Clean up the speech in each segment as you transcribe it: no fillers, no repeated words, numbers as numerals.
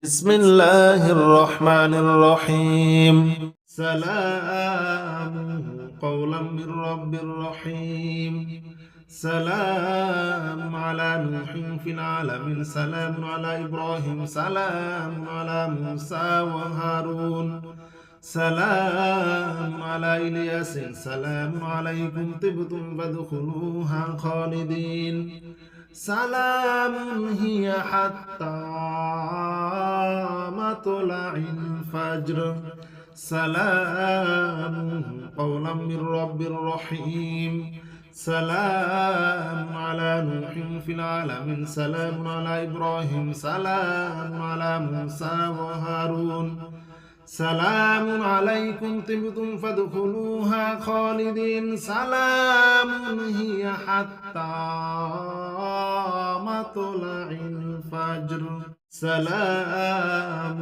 بسم الله الرحمن الرحيم. سلام قولا من رب رحيم. سلام على نوح في العالمين، سلام على إبراهيم، سلام على موسى وهارون، سلام على إلياس، سلام عليكم طبتم فادخلوها خالدين. سلام هي حتى مطلع الفجر. سلام قولا من رب رحيم. سلام على نوح في العالمين، سلام على إبراهيم، سلام على موسى وهارون، سلام عليكم طبتم فادخلوها خالدين. سلام هي حتى مطلع الفجر. سلام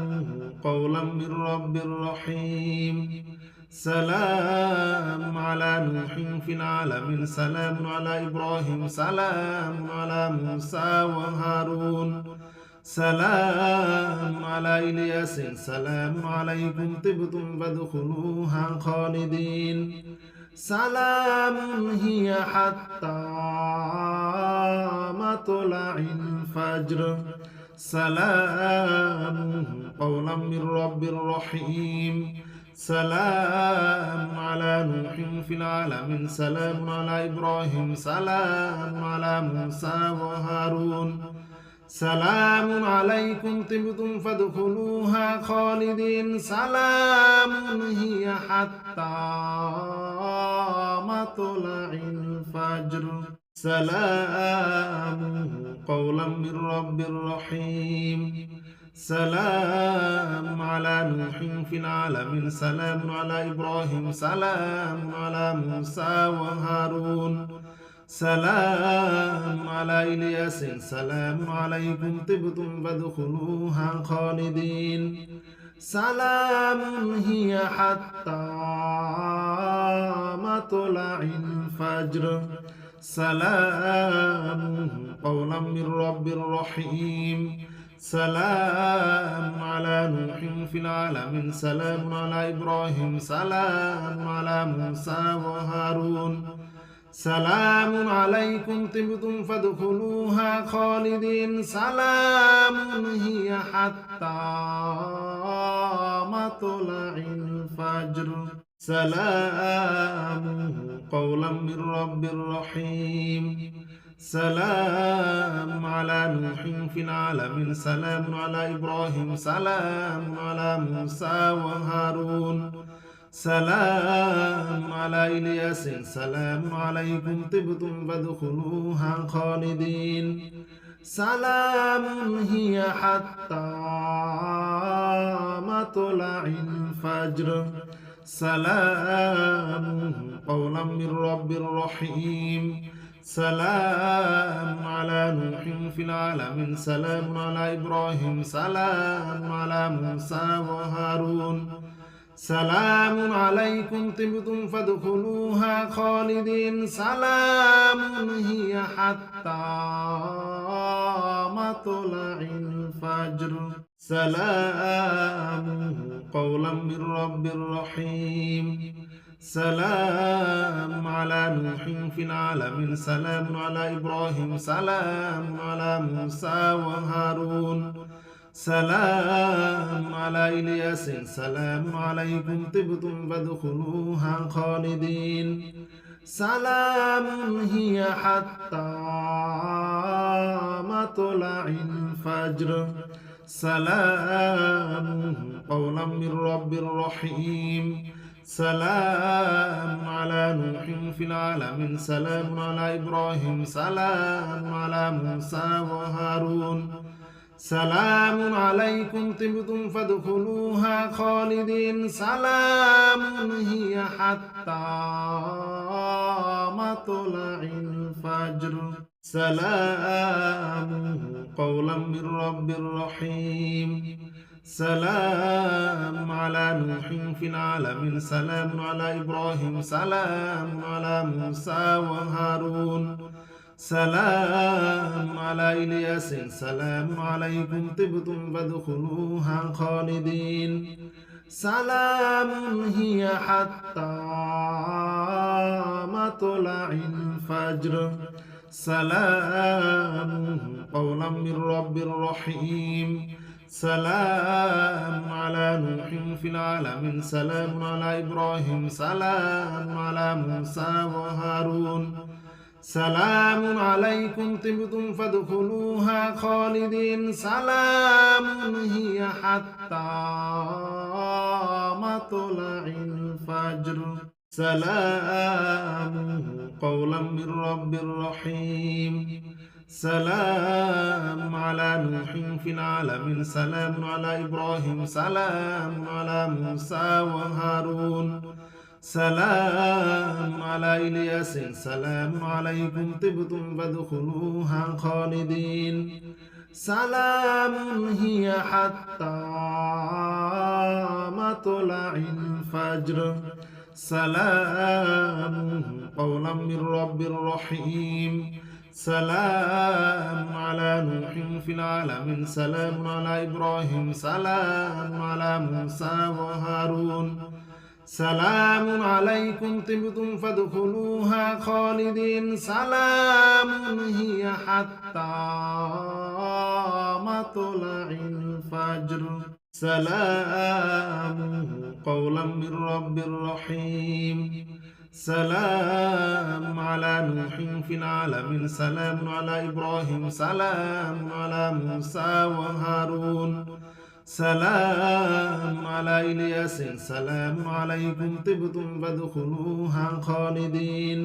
قولا من رب رحيم. سلام على نوح في العالمين، سلام على إبراهيم، سلام على موسى وهارون، سلام على إلياس، سلام عليكم طبتم فادخلوها خالدين. سلام هي حتى مطلع الفجر. سلام قولا من رب رحيم. سلام على نوح في العالمين، سلام على إبراهيم، سلام على موسى وهارون، سلام عليكم طبتم فادخلوها خالدين. سلام هي حتى مطلع الفجر. سلام قولا من رب رحيم. سلام على نوح في العالمين، سلام على إبراهيم، سلام على موسى وهارون، سلام على إلياس، سلام عليكم طبتم فادخلوها خالدين. سلام هي حتى مطلع الفجر. سلام قولا من رب رحيم. سلام على نوح في العالمين، سلام على إبراهيم، سلام على موسى وهارون، سلام عليكم طبتم فادخلوها خالدين. سلام هي حتى مطلع الفجر. سلام قولا من رب رحيم. سلام على نوح في العالمين، سلام على إبراهيم، سلام على موسى وهارون، سلام على إلياس، سلام عليكم طبتم فادخلوها خالدين. سلام هي حتى مطلع الفجر. سلام قولا من رب رحيم. سلام على نوح في العالمين، سلام على إبراهيم، سلام على موسى وهارون، سلام عليكم طبتم فادخلوها خالدين. سلام هي حتى مطلع الفجر. سلام قولا من رب رحيم. سلام على نوح في العالمين، سلام على إبراهيم، سلام على موسى وهارون، سلام على إلياس، سلام عليكم طبتم فادخلوها خالدين. سلام هي حتى مطلع الفجر. سلام قولا من رب رحيم. سلام على نوح في العالمين، سلام على إبراهيم، سلام على موسى وهارون، سلام عليكم طبتم فادخلوها خالدين. سلام هي حتى مطلع الفجر. سلام قولا من رب رحيم. سلام على نوح في العالمين، سلام على إبراهيم، سلام على موسى وهارون، سلام على إلياس سلام عليكم طبتم فادخلوها خالدين سلام هي حتى مطلع الفجر سلام قولا من رب رحيم سلام على نوح في العالمين سلام على إبراهيم سلام على موسى وهارون سلام عليكم طبتم فادخلوها خالدين سلام هي حتى مطلع الفجر سلام قولا من رب رحيم سلام على نوح في العالمين سلام على إبراهيم سلام على موسى وهارون سلام على إلياس سلام عليكم طبتم فادخلوها خالدين سلام هي حتى مطلع الفجر سلام قولا من رب رحيم سلام على نوح في العالمين سلام على إبراهيم سلام على موسى وهارون سلام عليكم طبتم فادخلوها خالدين سلام هي حتى مطلع الفجر سلام قولا من رب رحيم سلام على نوح في العالمين سلام على إبراهيم سلام على موسى وهارون سلام على إلياس سلام عليكم طبتم فادخلوها خالدين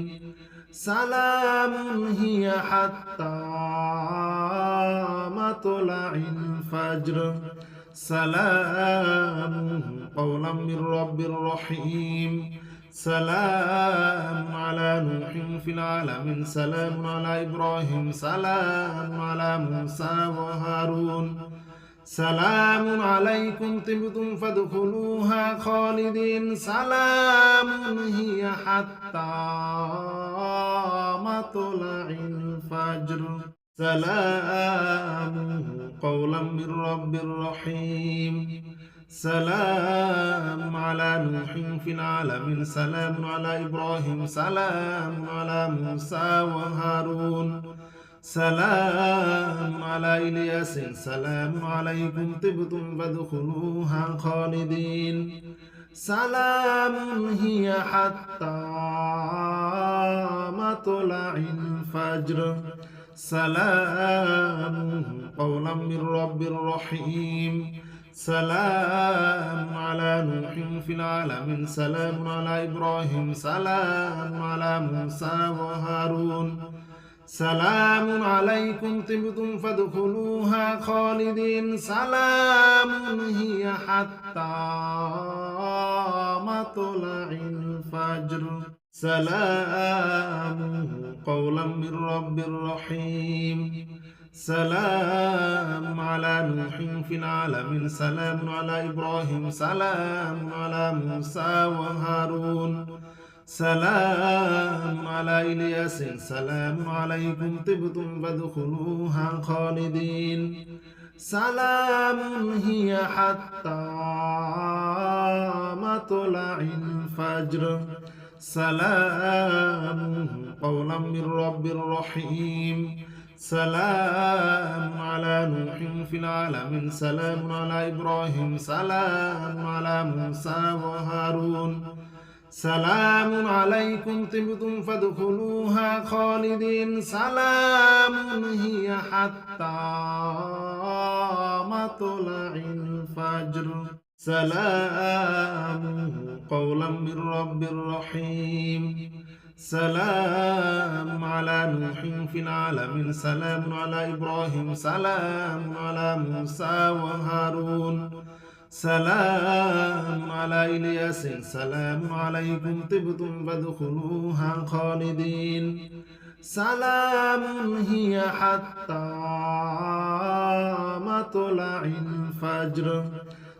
سلام هي حتى مطلع الفجر سلام قولا من رب رحيم سلام على نوح في العالمين سلام على إبراهيم سلام على موسى وهارون سلام عليكم طبتم فادخلوها خالدين سلام هي حتى مطلع الفجر سلام قولا من رب رحيم سلام على نوح في العالمين سلام على إبراهيم سلام على موسى وهارون سلام على إلياس سلام عليكم طبتم فادخلوها خالدين سلام هي حتى مطلع الفجر سلام قولا من رب رحيم سلام على نوح في العالمين سلام على إبراهيم سلام على موسى وهارون سلام عليكم طبتم فادخلوها خالدين سلام هي حتى مطلع الفجر سلام قولا من رب رحيم سلام على نوح في العالمين سلام على إبراهيم سلام على موسى وهارون سلام على إلياس سلام عليكم طبتم فادخلوها خالدين سلام هي حتى مطلع الفجر سلام قولا من رب رحيم سلام على نوح في العالمين سلام على إبراهيم سلام على موسى وهارون سلام عليكم طبتم فادخلوها خالدين سلام هي حتى مطلع الفجر سلام قولا من رب رحيم سلام على نوح في العالمين سلام على إبراهيم سلام على موسى وهارون سلام على إلياس سلام عليكم طبتم فادخلوها خالدين سلام هي حتى مطلع الفجر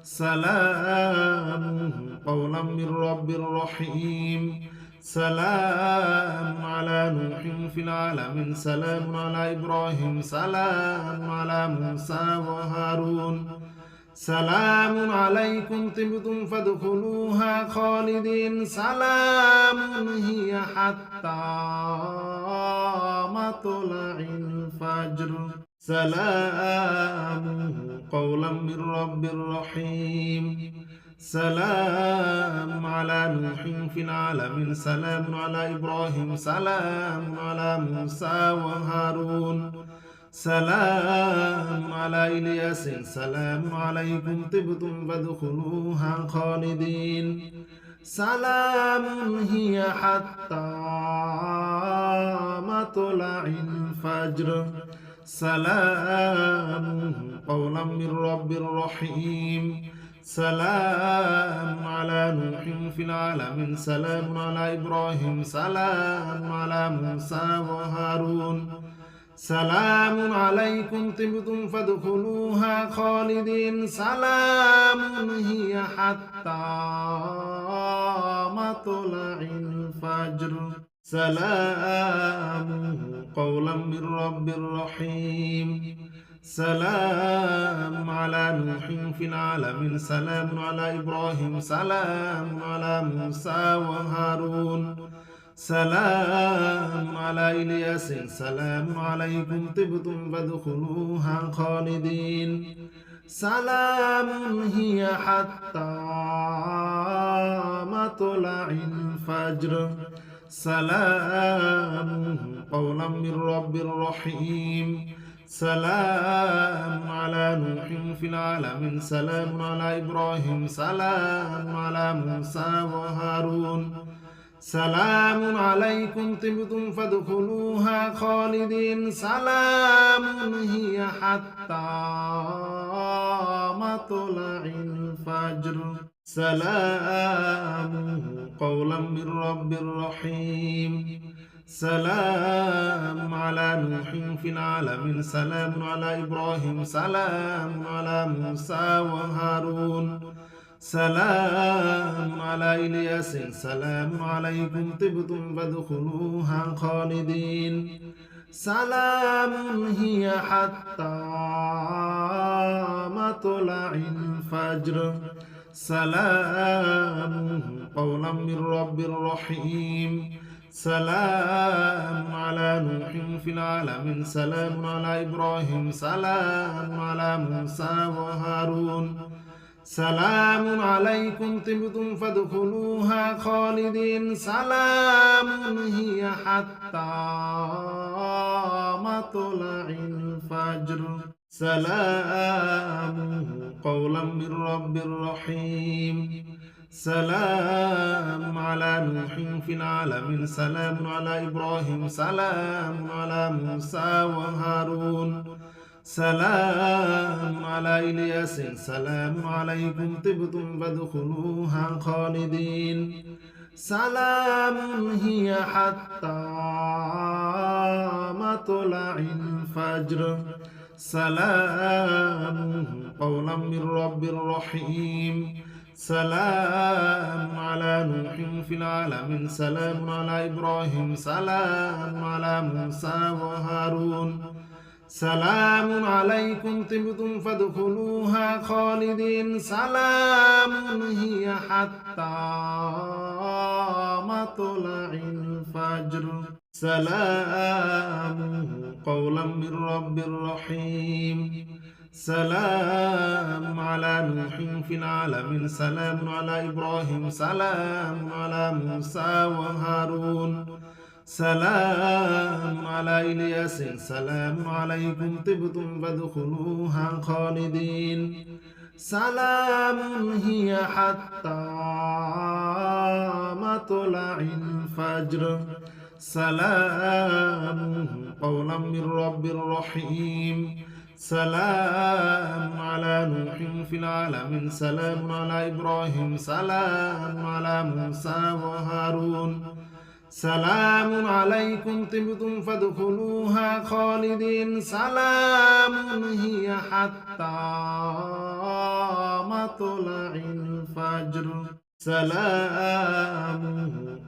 سلام قولا من رب رحيم سلام على نوح في العالمين سلام على إبراهيم سلام على موسى وهارون سلام عليكم طبتم فادخلوها خالدين سلام هي حتى مطلع الفجر سلام قولا من رب رحيم سلام على نوح في العالمين سلام على إبراهيم سلام على موسى وهارون سلام على إلياس سلام عليكم طبتم فادخلوها خالدين سلام هي حتى مطلع الفجر سلام قولا من رب رحيم سلام على نوح في العالمين سلام على إبراهيم سلام على موسى وهارون سلام عليكم طبتم فادخلوها خالدين سلام هي حتى مطلع الفجر سلام قولا من رب رحيم سلام على نوح في العالمين سلام على إبراهيم سلام على موسى وهارون سلام على إلياس سلام عليكم طبتم فادخلوها خالدين سلام هي حتى مطلع الفجر سلام قولا من رب رحيم سلام على نوح في العالمين سلام على إبراهيم سلام على موسى وهارون سلام عليكم طبتم فادخلوها خالدين سلام هي حتى مطلع الفجر سلام قولا من رب رحيم سلام على نوح في العالمين سلام على إبراهيم سلام على موسى وهارون سلام على إلياس سلام عليكم طبتم فادخلوها خالدين سلام هي حتى مطلع الفجر سلام قولا من رب رحيم سلام على نوح في العالمين سلام على إبراهيم سلام على موسى وهارون سلام عليكم طبتم فادخلوها خالدين سلام هي حتى مطلع الفجر سلام قولا من رب رحيم سلام على نوح في العالمين سلام على إبراهيم سلام على موسى وهارون سلام على إلياس سلام عليكم طبتم فادخلوها خالدين سلام هي حتى مطلع الفجر سلام قولا من رب رحيم سلام على نوح في العالمين سلام على إبراهيم سلام على موسى وهارون سلام عليكم طبتم فادخلوها خالدين سلام هي حتى مطلع الفجر سلام قولا من رب رحيم سلام على نوح في العالمين سلام على إبراهيم سلام على موسى وهارون سلام على إلياس سلام عليكم طبتم فادخلوها خالدين سلام هي حتى مطلع الفجر سلام قولا من رب رحيم سلام على نوح في العالمين سلام على إبراهيم سلام على موسى وهارون سلام عليكم طبتم فادخلوها خالدين سلام هي حتى مطلع الفجر سلام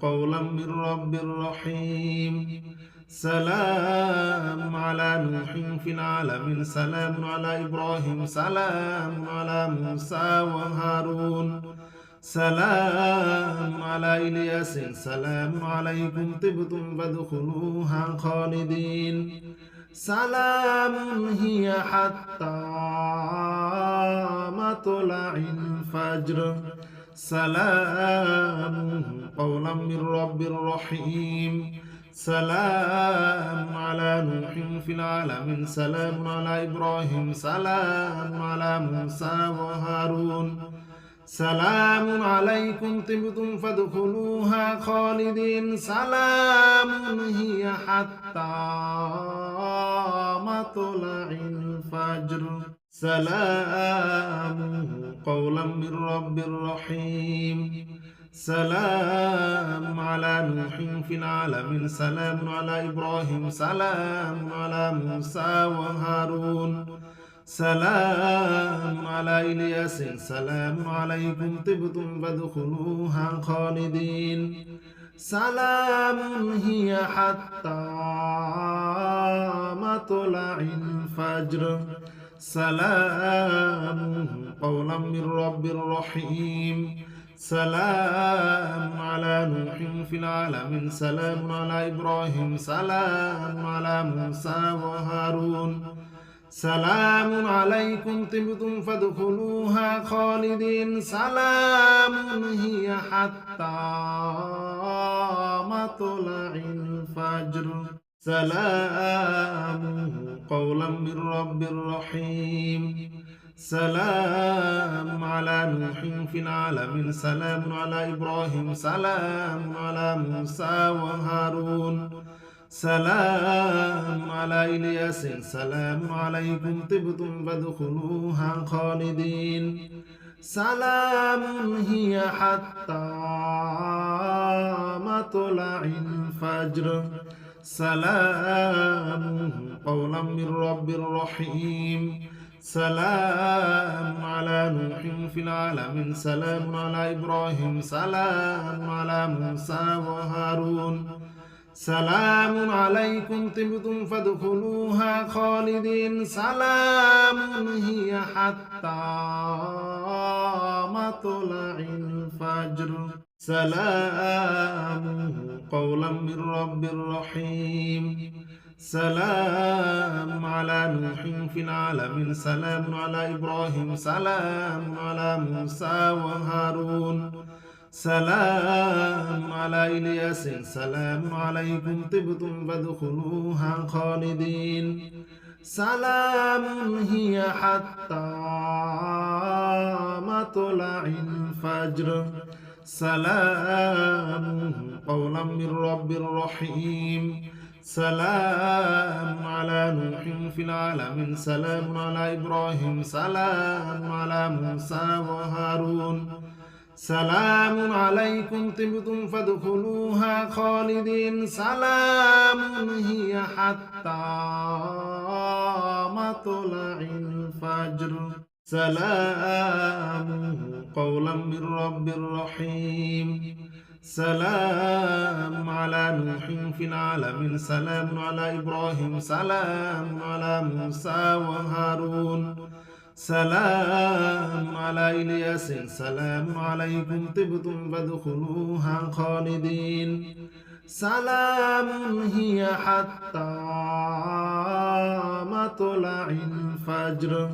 قولا من رب رحيم سلام على نوح في العالمين سلام على إبراهيم سلام على موسى وهارون سلام على إلياس سلام عليكم طبتم فادخلوها خالدين سلام هي حتى مطلع الفجر سلام قولا من رب رحيم سلام على نوح في العالمين سلام على إبراهيم سلام على موسى وهارون سلام عليكم طبتم فادخلوها خالدين سلام هي حتى مطلع الفجر سلام قولا من رب رحيم سلام على نوح في العالمين سلام على إبراهيم سلام على موسى وهارون سلام على إلياس سلام عليكم طبتم فادخلوها خالدين سلام هي حتى مطلع الفجر سلام قولا من رب رحيم سلام على نوح في العالمين سلام على إبراهيم سلام على موسى وهارون سلام عليكم طبتم فادخلوها خالدين سلام هي حتى مطلع الفجر سلام قولا من رب رحيم سلام على نوح في العالمين سلام على إبراهيم سلام على موسى وهارون سلام على إلياس سلام عليكم طبتم فادخلوها خالدين سلام هي حتى مطلع الفجر سلام قولا من رب رحيم سلام على نوح في العالمين سلام على إبراهيم سلام على موسى وهارون سلام عليكم طبتم فادخلوها خالدين سلام هي حتى مطلع الفجر سلام قولا من رب رحيم سلام على نوح في العالمين سلام على إبراهيم سلام على موسى وهارون سلام على إلياس سلام عليكم طبتم فادخلوها خالدين سلام هي حتى مطلع الفجر سلام قولا من رب رحيم سلام على نوح في العالمين سلام على إبراهيم سلام على موسى وهارون سلام عليكم طبتم فادخلوها خالدين سلام هي حتى مطلع الفجر سلام قولا من رب رحيم سلام على نوح في العالمين سلام على إبراهيم سلام على موسى وهارون سلام على إلياس سلام عليكم طبتم فادخلوها خالدين سلام هي حتى مطلع الفجر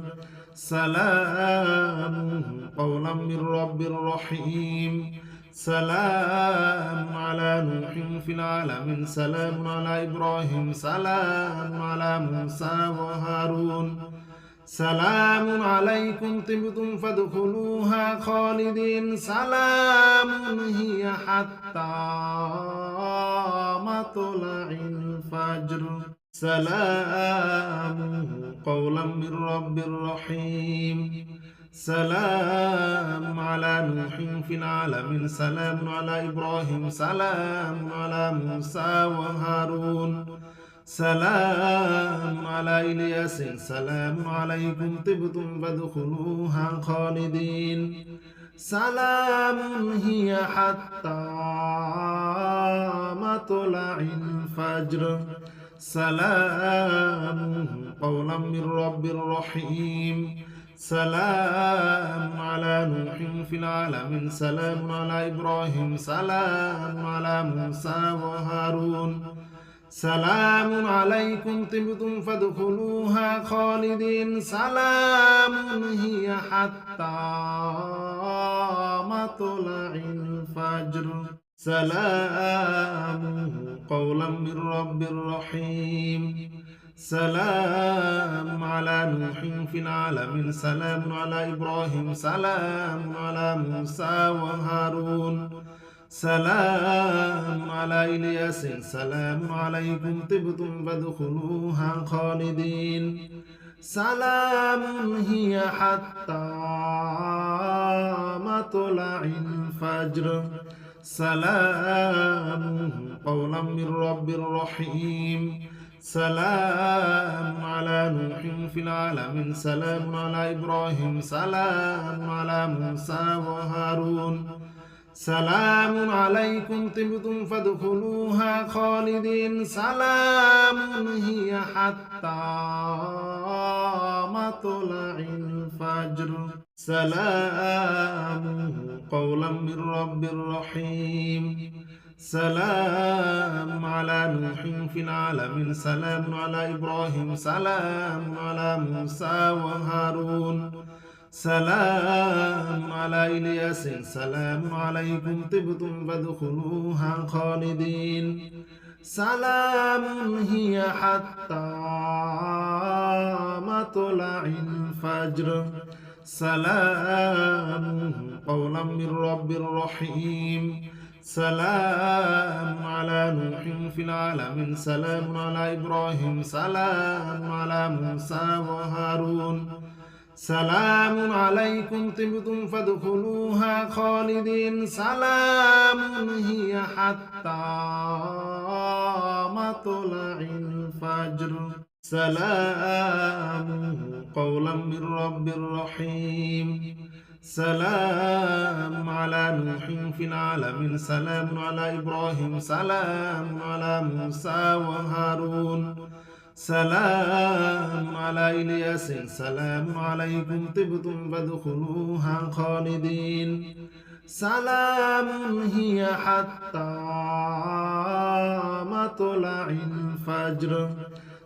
سلام قولا من رب رحيم سلام على نوح في العالمين سلام على إبراهيم سلام على موسى وهارون سلام عليكم طبتم فادخلوها خالدين سلام هي حتى مطلع الفجر سلام قولا من رب رحيم سلام على نوح في العالمين سلام على إبراهيم سلام على موسى وهارون سلام على إلياس سلام عليكم طبتم فادخلوها خالدين سلام هي حتى مطلع الفجر سلام قولا من رب رحيم سلام على نوح في العالمين سلام على إبراهيم سلام على موسى وهارون سلام عليكم طبتم فادخلوها خالدين سلام هي حتى مطلع الفجر سلام قولا من رب رحيم سلام على نوح في العالمين سلام على إبراهيم سلام على موسى وهارون سلام على إلياس سلام عليكم طبتم فادخلوها خالدين سلام هي حتى مطلع الفجر سلام قولا من رب رحيم سلام على نوح في العالمين سلام على إبراهيم سلام على موسى وهارون سلام عليكم طبتم فادخلوها خالدين سلام هي حتى مطلع الفجر سلام قولا من رب رحيم سلام على نوح في العالمين سلام على إبراهيم سلام على موسى وهارون سلام على إلياس سلام عليكم طبتم فادخلوها خالدين سلام هي حتى مطلع الفجر سلام قولا من رب رحيم سلام على نوح في العالمين سلام على إبراهيم سلام على موسى وهارون سلام عليكم طبتم فادخلوها خالدين سلام هي حتى مطلع الفجر سلام قولا من رب رحيم سلام على نوح في العالمين سلام على إبراهيم سلام على موسى وهارون سلام على إلياس سلام عليكم طبتم فادخلوها خالدين سلام هي حتى مطلع الفجر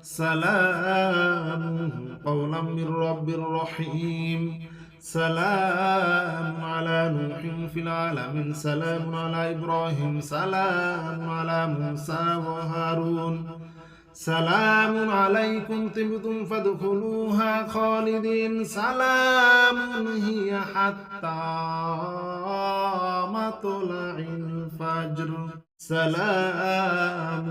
سلام قولا من رب رحيم سلام على نوح في العالمين سلام على إبراهيم سلام على موسى وهارون سلام عليكم طبتم فادخلوها خالدين سلام هي حتى مطلع الفجر سلام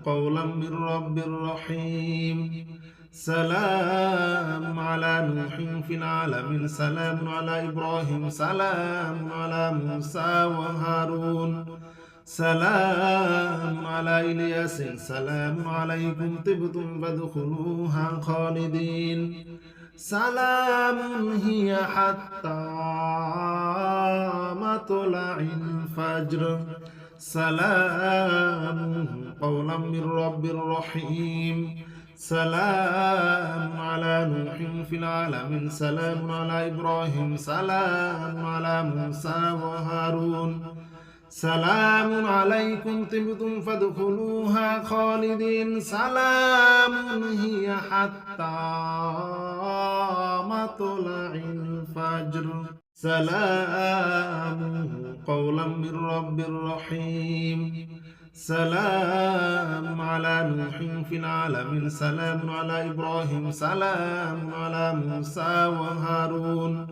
قولا من رب رحيم سلام على نوح في العالمين سلام على إبراهيم سلام على موسى وهارون سلام على إلياس سلام عليكم طبتم فادخلوها خالدين سلام هي حتى مطلع الفجر سلام قولا من رب رحيم سلام على نوح في العالمين سلام على إبراهيم سلام على موسى وهارون سلام عليكم طبتم فادخلوها خالدين سلام هي حتى مطلع الفجر سلام قولا من رب رحيم سلام على نوح في العالمين سلام على إبراهيم سلام على موسى وهارون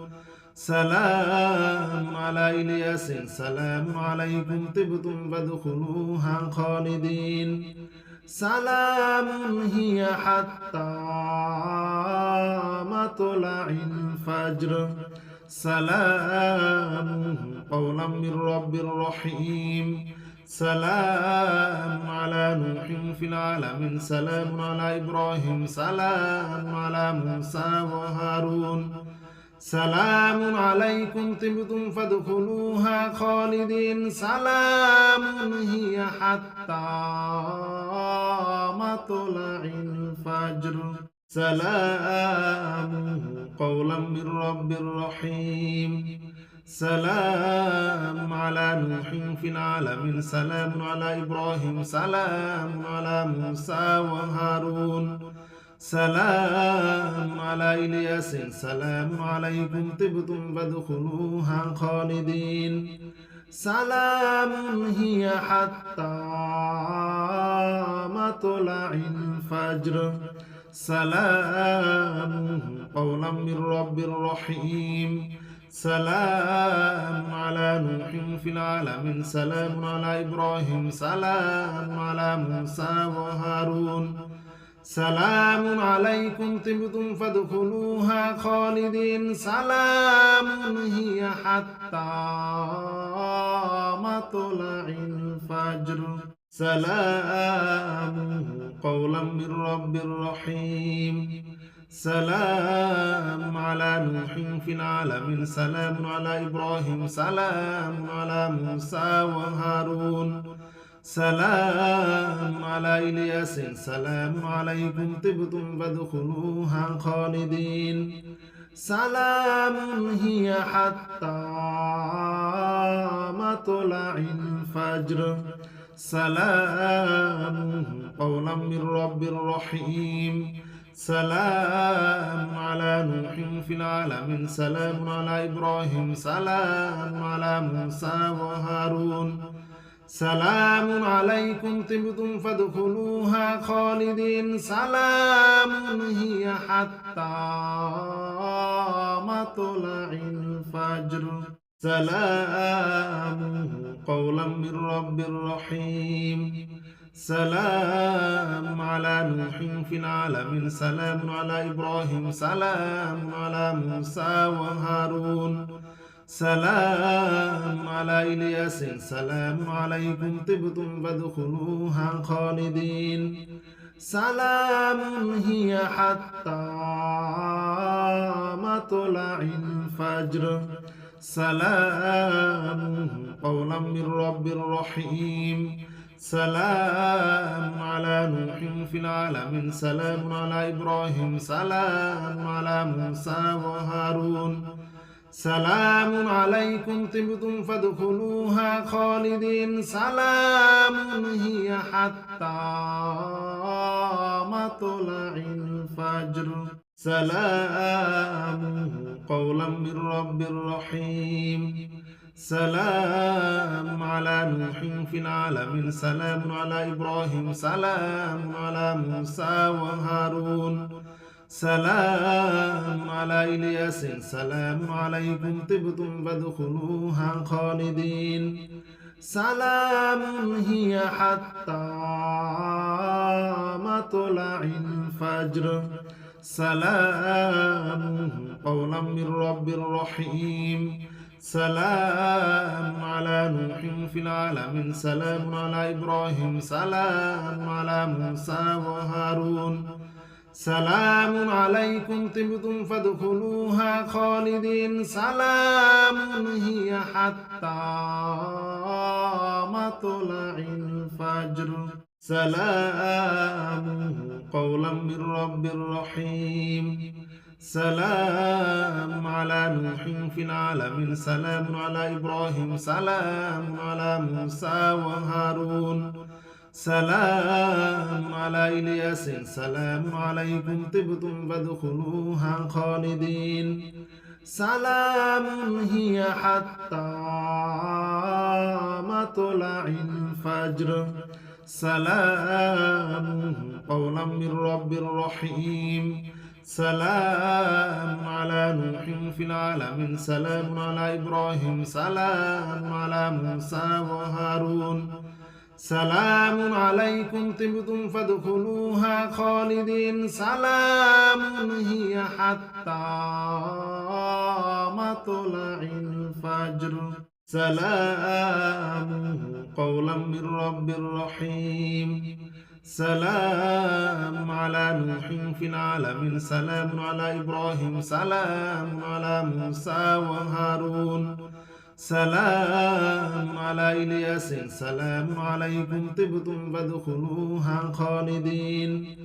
سلام على إلياس سلام عليكم طبتم فادخلوها خالدين سلام هي حتى مطلع الفجر سلام قولا من رب رحيم سلام على نوح في العالمين سلام على إبراهيم سلام على موسى وهارون سلام عليكم طبتم فادخلوها خالدين سلام هي حتى مطلع الفجر سلام قولا من رب رحيم سلام على نوح في العالمين سلام على إبراهيم سلام على موسى وهارون سلام على إلياس سلام عليكم طبتم فادخلوها خالدين سلام هي حتى مطلع الفجر سلام قولا من رب رحيم سلام على نوح في العالمين سلام على إبراهيم سلام على موسى وهارون سلام عليكم طبتم فادخلوها خالدين سلام هي حتى مطلع الفجر سلام قولا من رب رحيم سلام على نوح في العالمين سلام على إبراهيم سلام على موسى وهارون سلام على إلياس سلام عليكم طبتم فادخلوها خالدين سلام هي حتى مطلع الفجر سلام قولا من رب رحيم سلام على نوح في العالمين سلام على إبراهيم سلام على موسى وهارون سلام عليكم طبتم فادخلوها خالدين سلام هي حتى مطلع الفجر سلام قولا من رب رحيم سلام على نوح في العالمين سلام على إبراهيم سلام على موسى وهارون سلام على إلياس سلام عليكم طبتم فادخلوها خالدين سلام هي حتى مطلع الفجر سلام قولا من رب رحيم سلام على نوح في العالمين سلام على إبراهيم سلام على موسى وهارون سلام عليكم طبتم فادخلوها خالدين سلام هي حتى مطلع الفجر سلام قولا من رب رحيم سلام على نوح في العالمين سلام على إبراهيم سلام على موسى وهارون سلام على إلياس سلام عليكم طبتم فادخلوها خالدين سلام هي حتى مطلع الفجر سلام قولا من رب رحيم سلام على نوح في العالمين سلام على إبراهيم سلام على موسى وهارون سلام عليكم طبتم فادخلوها خالدين سلام هي حتى مطلع الفجر سلام قولا من رب رحيم سلام على نوح في العالمين سلام على إبراهيم سلام على موسى وهارون سلام على إلياس سلام عليكم طبتم فادخلوها خالدين سلام هي حتى مطلع الفجر سلام قولا من رب رحيم سلام على نوح في العالمين سلام على إبراهيم سلام على موسى وهارون سلام عليكم طبتم فادخلوها خالدين سلام هي حتى مطلع الفجر سلام قولا من رب رحيم سلام على نوح في العالمين سلام على إبراهيم سلام على موسى وهارون سلام على إلياس سلام عليكم طبتم فادخلوها خالدين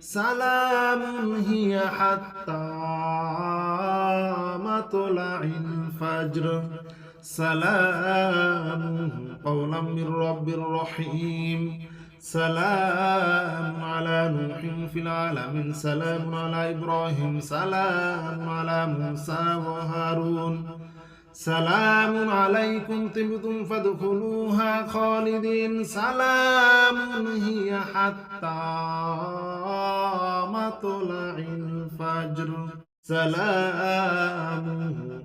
سلام هي حتى مطلع الفجر سلام قولا من رب رحيم سلام على نوح في العالمين سلام على إبراهيم سلام على موسى وهارون سلام عليكم طبتم فادخلوها خالدين سلام هي حتى مطلع الفجر سلام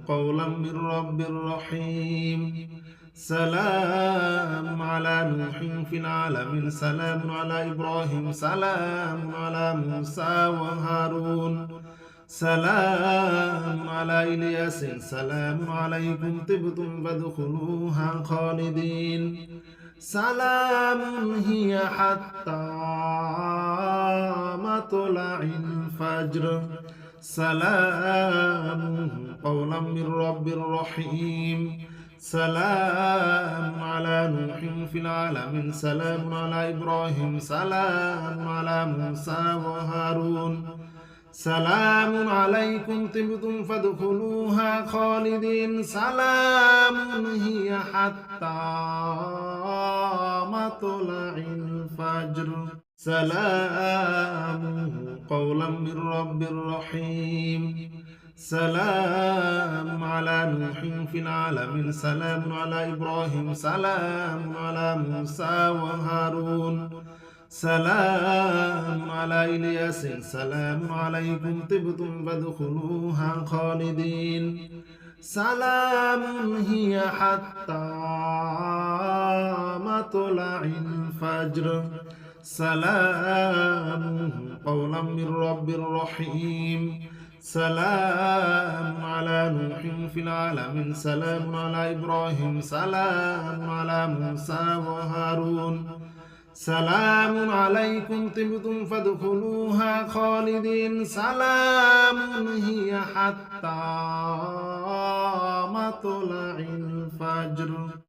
قولا من رب رحيم سلام على نوح في العالمين سلام على إبراهيم سلام على موسى وهارون سلام على إلياس سلام عليكم طبتم فادخلوها خالدين سلام هي حتى مطلع الفجر سلام قولا من رب رحيم سلام على نوح في العالمين سلام على إبراهيم سلام على موسى وهارون سلام عليكم طبتم فادخلوها خالدين سلام هي حتى مطلع الفجر سلام قولا من رب رحيم سلام على نوح في العالمين سلام على إبراهيم سلام على موسى وهارون سلام على إلياس سلام عليكم طبتم فادخلوها خالدين سلام هي حتى مطلع الفجر سلام قولا من رب رحيم سلام على نوح في العالمين سلام على إبراهيم سلام على موسى وهارون سلام عليكم طبتم فادخلوها خالدين سلام هي حتى مطلع الفجر